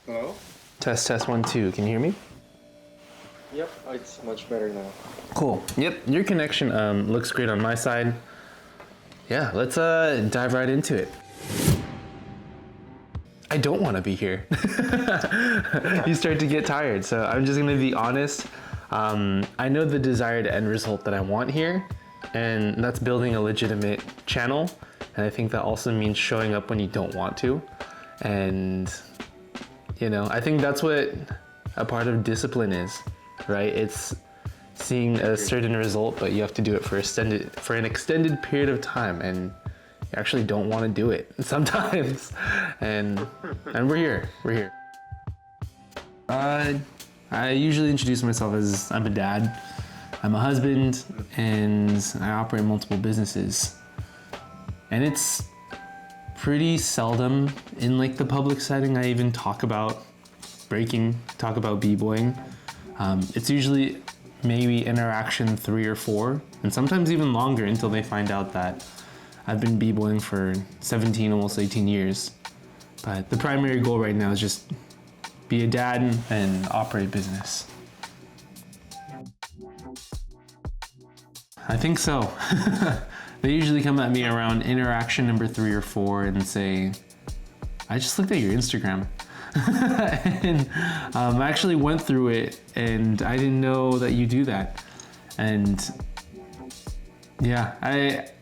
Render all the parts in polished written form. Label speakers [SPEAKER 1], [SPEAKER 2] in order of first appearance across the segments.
[SPEAKER 1] Hello?
[SPEAKER 2] Test, test, 1, 2. Can you hear me?
[SPEAKER 1] Yep, it's much better now.
[SPEAKER 2] Cool. Yep, your connection looks great on my side. Yeah, let's dive right into it. I don't want to be here. You start to get tired, so I'm just going to be honest. I know the desired end result that I want here, and that's building a legitimate channel. And I think that also means showing up when you don't want to. And, you know, I think that's what a part of discipline is, right? It's seeing a certain result, but you have to do it for an extended period of time, and you actually don't want to do it sometimes. And we're here. I usually introduce myself as I'm a dad, I'm a husband, and I operate multiple businesses. And it's pretty seldom in like the public setting I even talk about breaking, talk about b-boying. It's usually maybe interaction 3 or 4, and sometimes even longer until they find out that I've been b-boying for 17, almost 18 years. But the primary goal right now is just be a dad and operate business. I think so. They usually come at me around interaction number 3 or 4 and say, I just looked at your Instagram. And I actually went through it and I didn't know that you do that. And yeah, it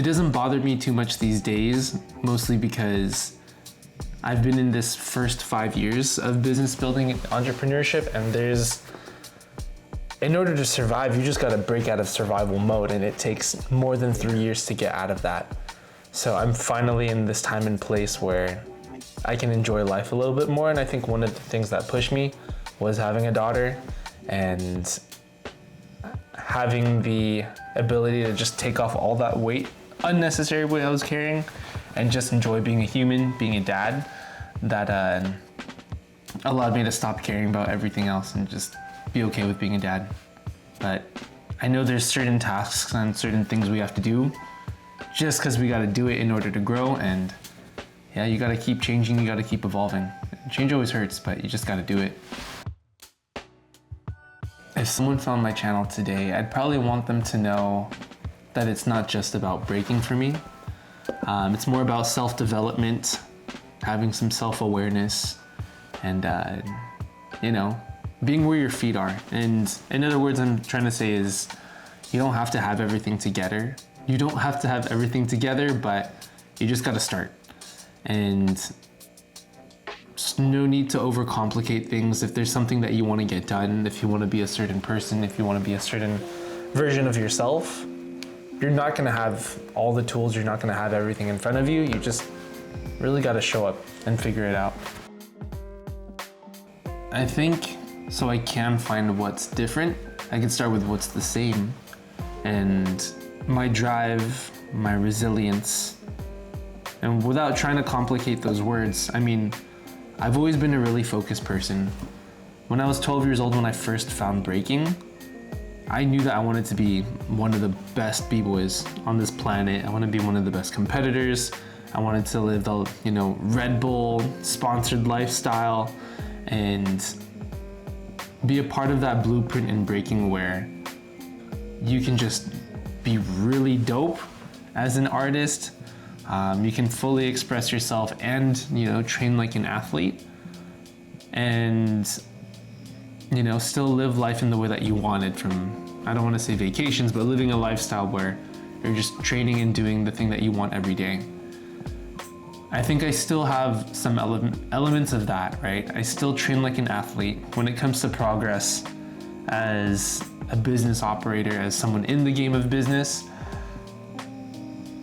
[SPEAKER 2] doesn't bother me too much these days, mostly because I've been in this first 5 years of business building and entrepreneurship, and in order to survive, you just gotta break out of survival mode, and it takes more than 3 years to get out of that. So I'm finally in this time and place where I can enjoy life a little bit more, and I think one of the things that pushed me was having a daughter and having the ability to just take off all that weight, unnecessary weight I was carrying, and just enjoy being a human, being a dad. That allowed me to stop caring about everything else and just be okay with being a dad. But I know there's certain tasks and certain things we have to do just because we got to do it in order to grow. And yeah, you got to keep changing, you got to keep evolving. Change always hurts, but you just got to do it. If someone found my channel today, I'd probably want them to know that it's not just about breaking for me. It's more about self-development, having some self-awareness, and you know, being where your feet are. And in other words, I'm trying to say is, you don't have to have everything together. You don't have to have everything together, but you just gotta start. And just no need to overcomplicate things. If there's something that you wanna get done, if you wanna be a certain person, if you wanna be a certain version of yourself, you're not gonna have all the tools, you're not gonna have everything in front of you. You just really gotta show up and figure it out. I think so I can find what's different, I can start with what's the same. And my drive, my resilience, and without trying to complicate those words, I mean, I've always been a really focused person. When I was 12 years old, when I first found breaking, I knew that I wanted to be one of the best b-boys on this planet. I want to be one of the best competitors. I wanted to live the, Red Bull sponsored lifestyle and be a part of that blueprint in breaking where you can just be really dope as an artist. You can fully express yourself and, train like an athlete and, still live life in the way that you wanted from, I don't want to say vacations, but living a lifestyle where you're just training and doing the thing that you want every day. I think I still have some elements of that, right? I still train like an athlete. When it comes to progress as a business operator, as someone in the game of business,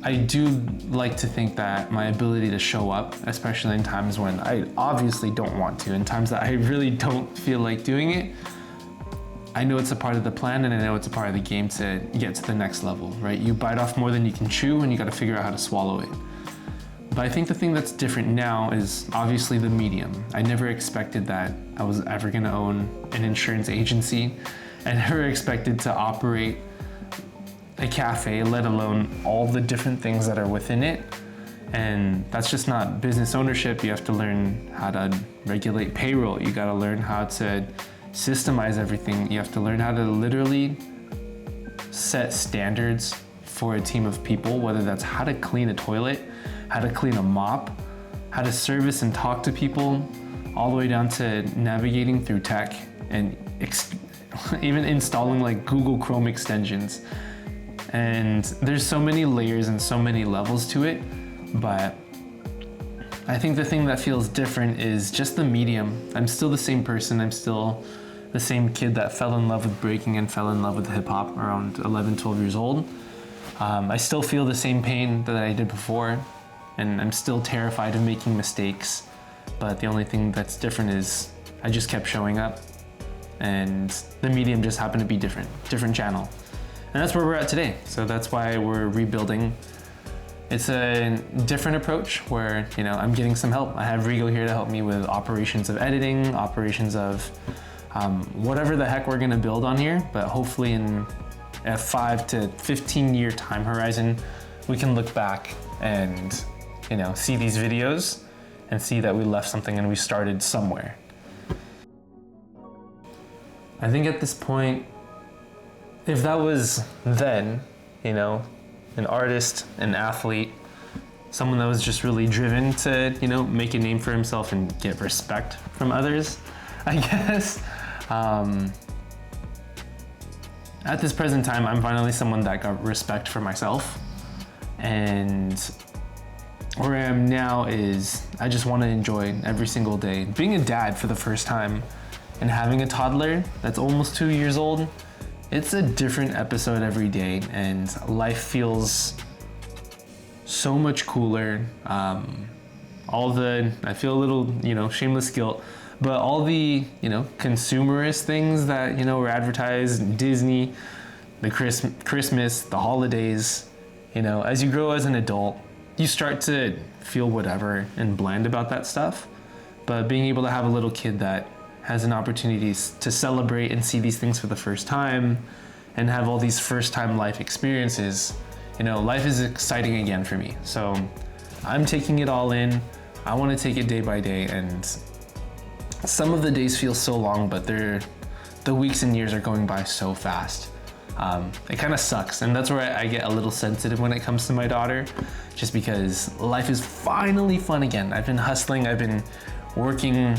[SPEAKER 2] I do like to think that my ability to show up, especially in times when I obviously don't want to, in times that I really don't feel like doing it, I know it's a part of the plan and I know it's a part of the game to get to the next level, right? You bite off more than you can chew and you gotta figure out how to swallow it. But I think the thing that's different now is obviously the medium. I never expected that I was ever gonna own an insurance agency. I never expected to operate a cafe, let alone all the different things that are within it. And that's just not business ownership. You have to learn how to regulate payroll. You got to learn how to systemize everything. You have to learn how to literally set standards for a team of people, whether that's how to clean a toilet, how to clean a mop, how to service and talk to people, all the way down to navigating through tech and even installing like Google Chrome extensions. And there's so many layers and so many levels to it, but I think the thing that feels different is just the medium. I'm still the same person. I'm still the same kid that fell in love with breaking and fell in love with hip hop around 11, 12 years old. I still feel the same pain that I did before, and I'm still terrified of making mistakes. But the only thing that's different is I just kept showing up, and the medium just happened to be different channel. And that's where we're at today. So that's why we're rebuilding. It's a different approach where, I'm getting some help. I have Rigo here to help me with operations of editing, operations of whatever the heck we're gonna build on here, but hopefully in a 5 to 15 year time horizon, we can look back and, see these videos and see that we left something and we started somewhere. I think at this point, if that was then, an artist, an athlete, someone that was just really driven to, make a name for himself and get respect from others, I guess. At this present time, I'm finally someone that got respect for myself. And where I am now is I just want to enjoy every single day. Being a dad for the first time and having a toddler that's almost 2 years old, it's a different episode every day, and life feels so much cooler. I feel a little, shameless guilt, but all the, consumerist things that, were advertised, Disney, the Christmas, the holidays, as you grow as an adult, you start to feel whatever and bland about that stuff. But being able to have a little kid that has an opportunity to celebrate and see these things for the first time and have all these first time life experiences, life is exciting again for me. So I'm taking it all in. I want to take it day by day, and some of the days feel so long, but the weeks and years are going by so fast. It kind of sucks, and that's where I get a little sensitive when it comes to my daughter, just because life is finally fun again. I've been hustling, I've been working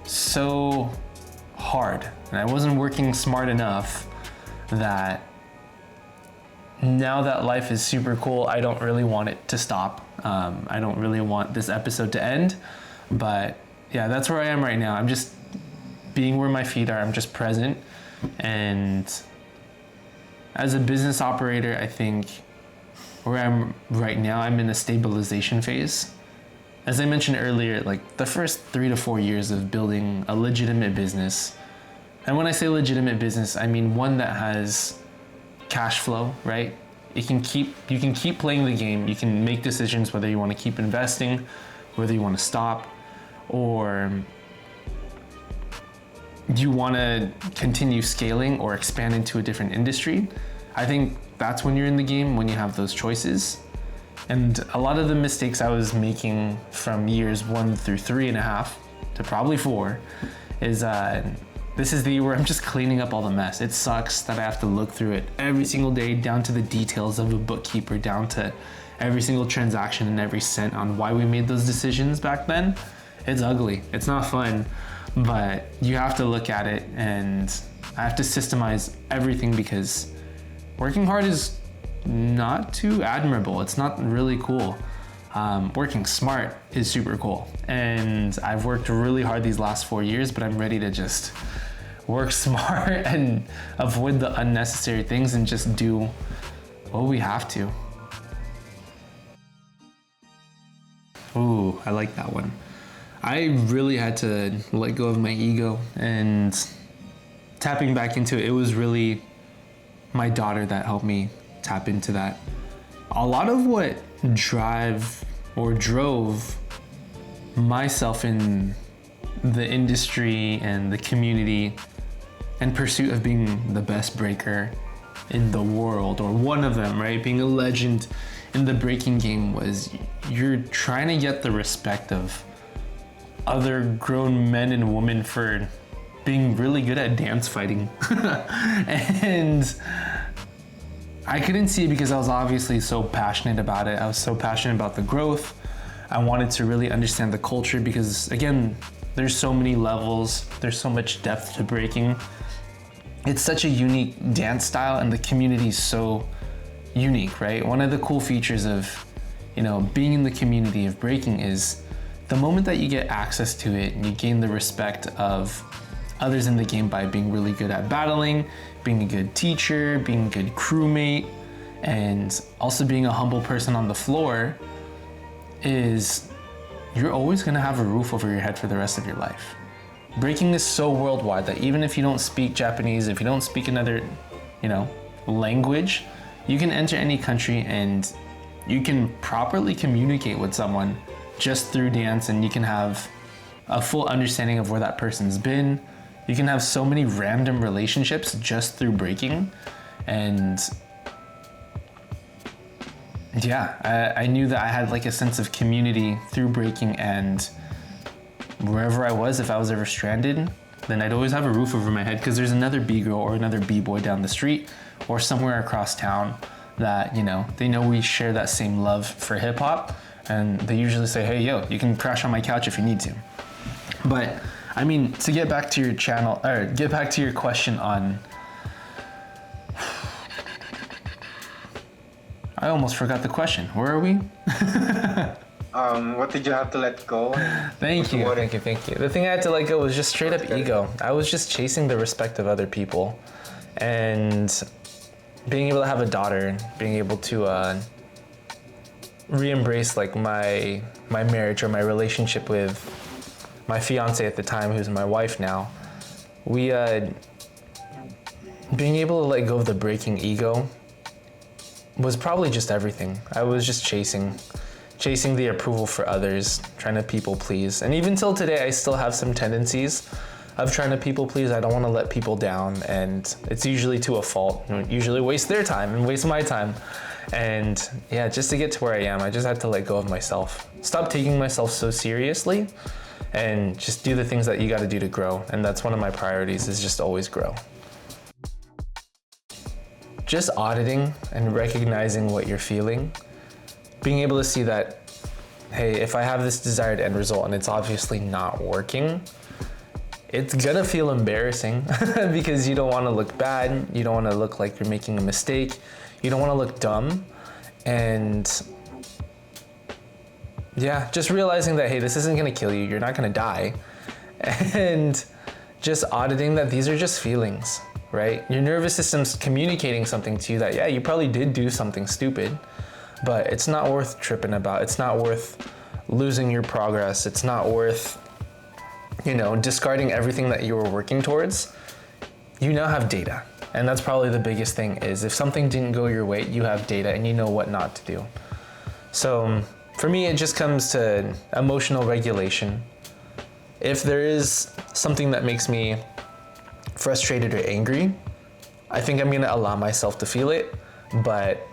[SPEAKER 2] so hard, and I wasn't working smart enough that now that life is super cool, I don't really want it to stop. I don't really want this episode to end, but yeah, that's where I am right now. I'm just being where my feet are. I'm just present. And as a business operator, I think where I'm right now, I'm in a stabilization phase. As I mentioned earlier, like the first 3 to 4 years of building a legitimate business. And when I say legitimate business, I mean one that has cash flow, right? You can keep playing the game. You can make decisions whether you want to keep investing, whether you want to stop, or you want to continue scaling or expand into a different industry. I think that's when you're in the game, when you have those choices. And a lot of the mistakes I was making from years 1 through 3.5 to probably 4 is this is the year where I'm just cleaning up all the mess. It sucks that I have to look through it every single day, down to the details of a bookkeeper, down to every single transaction and every cent on why we made those decisions back then. It's ugly, it's not fun, but you have to look at it, and I have to systemize everything because working hard is not too admirable. It's not really cool. Working smart is super cool. And I've worked really hard these last 4 years, but I'm ready to just work smart and avoid the unnecessary things and just do what we have to. Ooh, I like that one. I really had to let go of my ego, and tapping back into it, it was really my daughter that helped me tap into that. A lot of what drove myself in the industry and the community in pursuit of being the best breaker in the world, or one of them, right? Being a legend in the breaking game was you're trying to get the respect of other grown men and women for being really good at dance fighting. And I couldn't see it because I was obviously so passionate about it. I was so passionate about the growth. I wanted to really understand the culture because, again, there's so many levels, there's so much depth to breaking. It's such a unique dance style and the community is so unique, right? One of the cool features of, being in the community of breaking is the moment that you get access to it and you gain the respect of others in the game by being really good at battling, being a good teacher, being a good crewmate, and also being a humble person on the floor, is you're always gonna have a roof over your head for the rest of your life. Breaking is so worldwide that even if you don't speak Japanese, if you don't speak another, language, you can enter any country and you can properly communicate with someone just through dance, and you can have a full understanding of where that person's been. You can have so many random relationships just through breaking. And yeah, I knew that I had like a sense of community through breaking, and wherever I was, if I was ever stranded, then I'd always have a roof over my head because there's another B-girl or another B-boy down the street or somewhere across town that, they know we share that same love for hip hop, and they usually say, hey, yo, you can crash on my couch if you need to. But I mean, to get back to your channel, or get back to your question on, I almost forgot the question. Where are we?
[SPEAKER 1] What did you have to let go?
[SPEAKER 2] Thank you. The thing I had to let go was just straight up ego. I was just chasing the respect of other people, and being able to have a daughter, being able to re-embrace like my marriage or my relationship with my fiance at the time, who's my wife now. We being able to let go of the breaking ego was probably just everything. I was just chasing the approval for others, trying to people please. And even till today, I still have some tendencies of trying to people please. I don't want to let people down, and it's usually to a fault. Usually waste their time and waste my time. And yeah, just to get to where I am, I just had to let go of myself. Stop taking myself so seriously and just do the things that you got to do to grow. And that's one of my priorities, is just always grow. Just auditing and recognizing what you're feeling, being able to see that, hey, if I have this desired end result and it's obviously not working, it's gonna feel embarrassing because you don't want to look bad, you don't want to look like you're making a mistake, you don't want to look dumb. And yeah, just realizing that, hey, this isn't gonna kill you, you're not gonna die. And just auditing that these are just feelings, right? Your nervous system's communicating something to you that, yeah, you probably did do something stupid, but it's not worth tripping about. It's not worth losing your progress. It's not worth, discarding everything that you were working towards. You now have data. And that's probably the biggest thing, is if something didn't go your way, you have data and you know what not to do. So for me, it just comes to emotional regulation. If there is something that makes me frustrated or angry, I think I'm gonna allow myself to feel it, but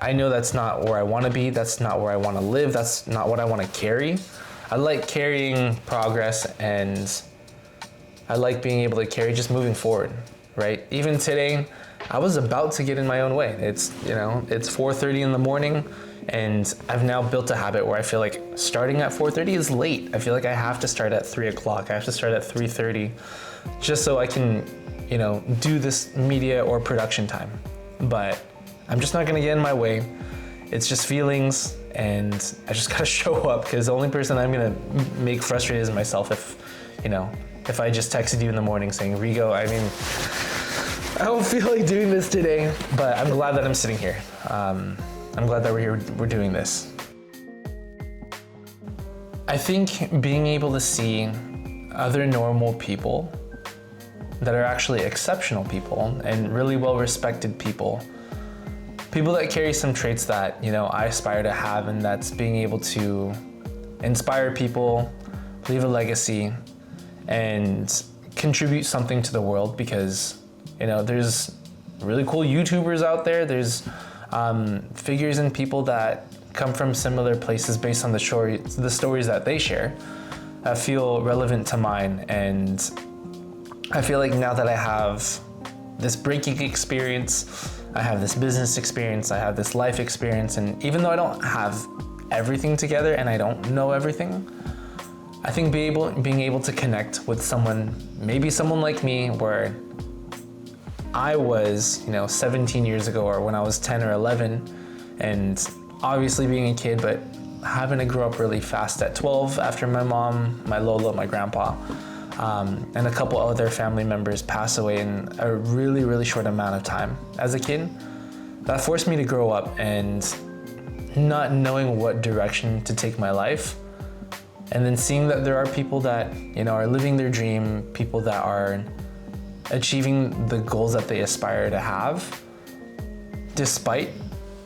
[SPEAKER 2] I know that's not where I wanna be, that's not where I wanna live, that's not what I wanna carry. I like carrying progress, and I like being able to carry just moving forward, right? Even today, I was about to get in my own way. It's 4:30 in the morning, and I've now built a habit where I feel like starting at 4:30 is late. I feel like I have to start at 3 o'clock. I have to start at 3:30 just so I can, do this media or production time. But I'm just not gonna get in my way. It's just feelings, and I just gotta show up, because the only person I'm gonna make frustrated is myself if I just texted you in the morning saying, Rigo, I don't feel like doing this today, but I'm glad that I'm sitting here. I'm glad that we're doing this. I think being able to see other normal people that are actually exceptional people and really well-respected people that carry some traits that, I aspire to have, and that's being able to inspire people, leave a legacy, and contribute something to the world, because, there's really cool YouTubers out there. There's figures and people that come from similar places based on the stories that they share feel relevant to mine. And I feel like now that I have this breaking experience, I have this business experience, I have this life experience, and even though I don't have everything together and I don't know everything, I think being able to connect with someone, maybe someone like me, where I was, 17 years ago, or when I was 10 or 11, and obviously being a kid, but having to grow up really fast at 12 after my mom, my Lola, my grandpa, and a couple other family members pass away in a really, really short amount of time as a kid. That forced me to grow up and not knowing what direction to take my life. And then seeing that there are people that, are living their dream, people that are achieving the goals that they aspire to have, despite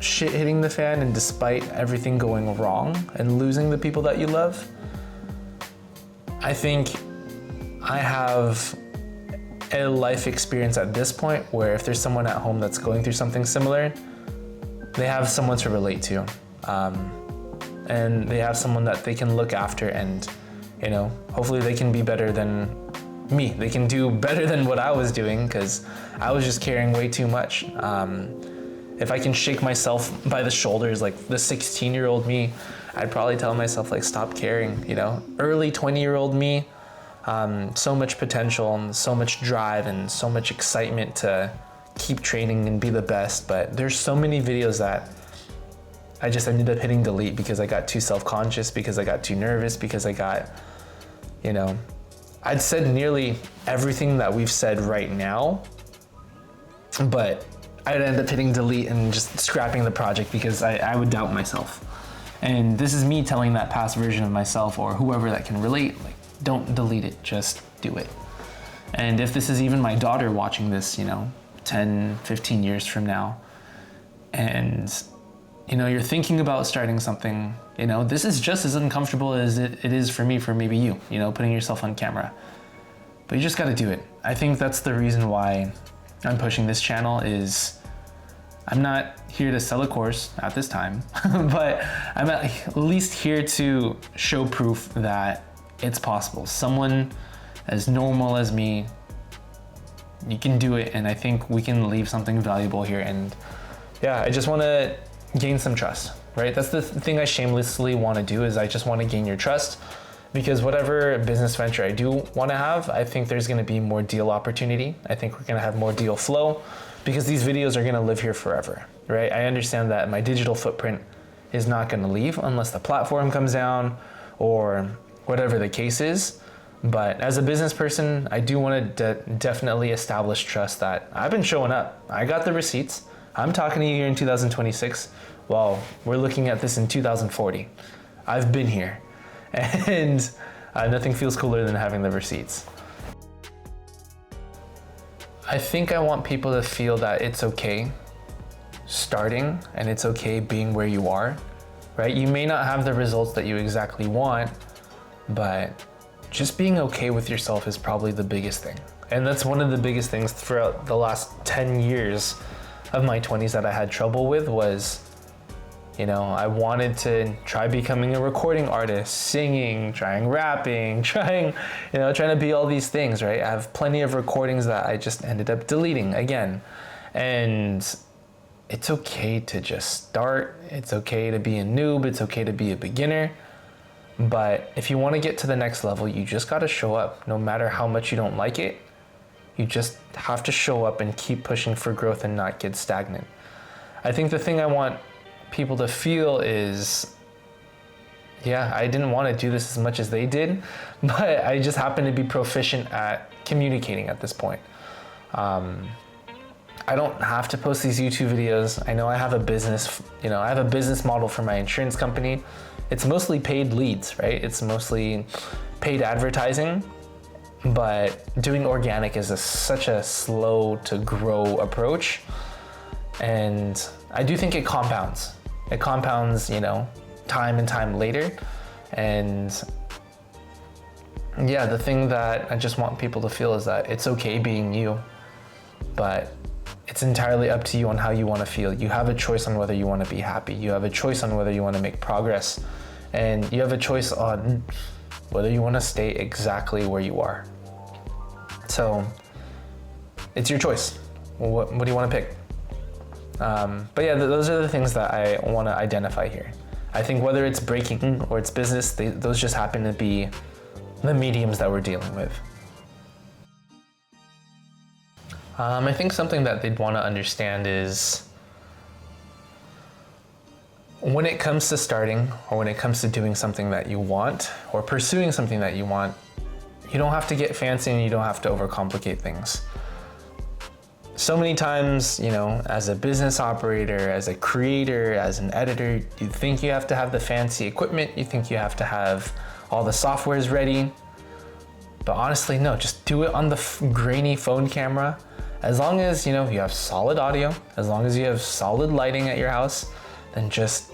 [SPEAKER 2] shit hitting the fan and despite everything going wrong and losing the people that you love. I think I have a life experience at this point where if there's someone at home that's going through something similar, they have someone to relate to. And they have someone that they can look after, and hopefully they can be better than me. They can do better than what I was doing, because I was just carrying way too much. If I can shake myself by the shoulders like the 16-year-old me, I'd probably tell myself, like, stop caring. Early 20-year-old me, so much potential and so much drive and so much excitement to keep training and be the best. But there's so many videos that I just ended up hitting delete because I got too self-conscious, because I got too nervous, because I got, I'd said nearly everything that we've said right now, but I'd end up hitting delete and just scrapping the project because I would doubt myself. And this is me telling that past version of myself, or whoever that can relate, like, don't delete it, just do it. And if this is even my daughter watching this, 10, 15 years from now, and you're thinking about starting something, this is just as uncomfortable as it is for me, for maybe you, putting yourself on camera. But you just got to do it. I think that's the reason why I'm pushing this channel. Is I'm not here to sell a course at this time, but I'm at least here to show proof that it's possible. Someone as normal as me, you can do it, and I think we can leave something valuable here. And yeah, I just want to gain some trust, right? That's the thing I shamelessly want to do, is I just want to gain your trust, because whatever business venture I do want to have, I think there's going to be more deal opportunity. I think we're going to have more deal flow, because these videos are going to live here forever, right? I understand that my digital footprint is not going to leave unless the platform comes down or whatever the case is. But as a business person, I do want to definitely establish trust that I've been showing up. I got the receipts. I'm talking to you here in 2026. Well, we're looking at this in 2040. I've been here, and nothing feels cooler than having the receipts. I think I want people to feel that it's okay starting, and it's okay being where you are, right? You may not have the results that you exactly want, but just being okay with yourself is probably the biggest thing. And that's one of the biggest things throughout the last 10 years of my 20s that I had trouble with was, I wanted to try becoming a recording artist, singing, trying rapping, trying to be all these things, right? I have plenty of recordings that I just ended up deleting again. And it's okay to just start. It's okay to be a noob. It's okay to be a beginner. But if you want to get to the next level, you just got to show up. No matter how much you don't like it, you just have to show up and keep pushing for growth and not get stagnant. I think the thing I want people to feel is, I didn't want to do this as much as they did, but I just happen to be proficient at communicating at this point. I don't have to post these YouTube videos. I know I have a business, I have a business model for my insurance company. It's mostly paid leads, right? It's mostly paid advertising, but doing organic is such a slow to grow approach. And I do think it compounds. It compounds, time and time later. And yeah, the thing that I just want people to feel is that it's okay being you, but it's entirely up to you on how you want to feel. You have a choice on whether you want to be happy. You have a choice on whether you want to make progress. And you have a choice on whether you want to stay exactly where you are. So it's your choice. What do you want to pick? But yeah, those are the things that I want to identify here. I think whether it's breaking or it's business, those just happen to be the mediums that we're dealing with. I think something that they'd want to understand is when it comes to starting or when it comes to doing something that you want or pursuing something that you want, you don't have to get fancy and you don't have to overcomplicate things. So many times, as a business operator, as a creator, as an editor, you think you have to have the fancy equipment, you think you have to have all the softwares ready. But honestly, no, just do it on the grainy phone camera. As long as, you have solid audio, as long as you have solid lighting at your house, then just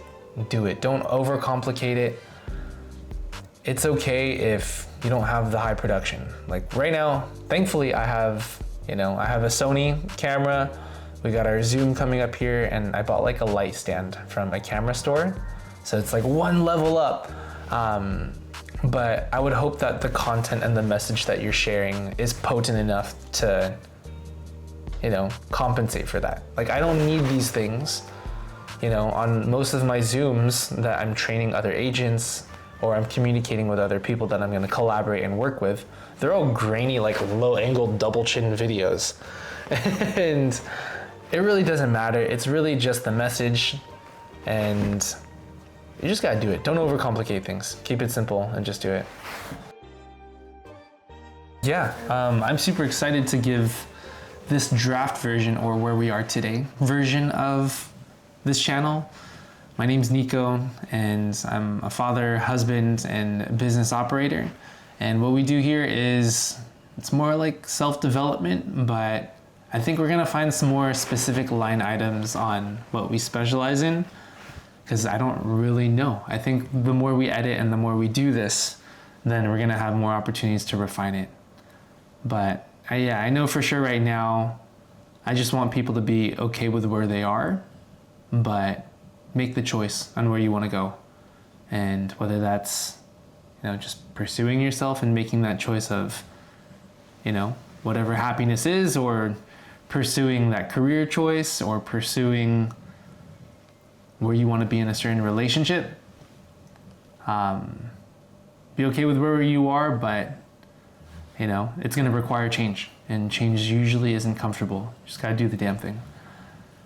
[SPEAKER 2] do it. Don't overcomplicate it. It's okay if you don't have the high production. Like right now, thankfully I have a Sony camera. We got our Zoom coming up here, and I bought like a light stand from a camera store. So it's like one level up. But I would hope that the content and the message that you're sharing is potent enough to compensate for that. Like I don't need these things, on most of my Zooms that I'm training other agents or I'm communicating with other people that I'm going to collaborate and work with. They're all grainy, like low angle double chin videos. And it really doesn't matter. It's really just the message, and you just got to do it. Don't overcomplicate things. Keep it simple and just do it. Yeah, I'm super excited to give this draft version, or where we are today, version of this channel. My name's Nico, and I'm a father, husband, and business operator. And what we do here is, it's more like self-development, but I think we're gonna find some more specific line items on what we specialize in, because I don't really know. I think the more we edit and the more we do this, then we're gonna have more opportunities to refine it. But I know for sure right now, I just want people to be okay with where they are, but make the choice on where you want to go. And whether that's, just pursuing yourself and making that choice of, whatever happiness is, or pursuing that career choice, or pursuing where you want to be in a certain relationship. Be okay with where you are, but it's going to require change, and change usually isn't comfortable. You just got to do the damn thing.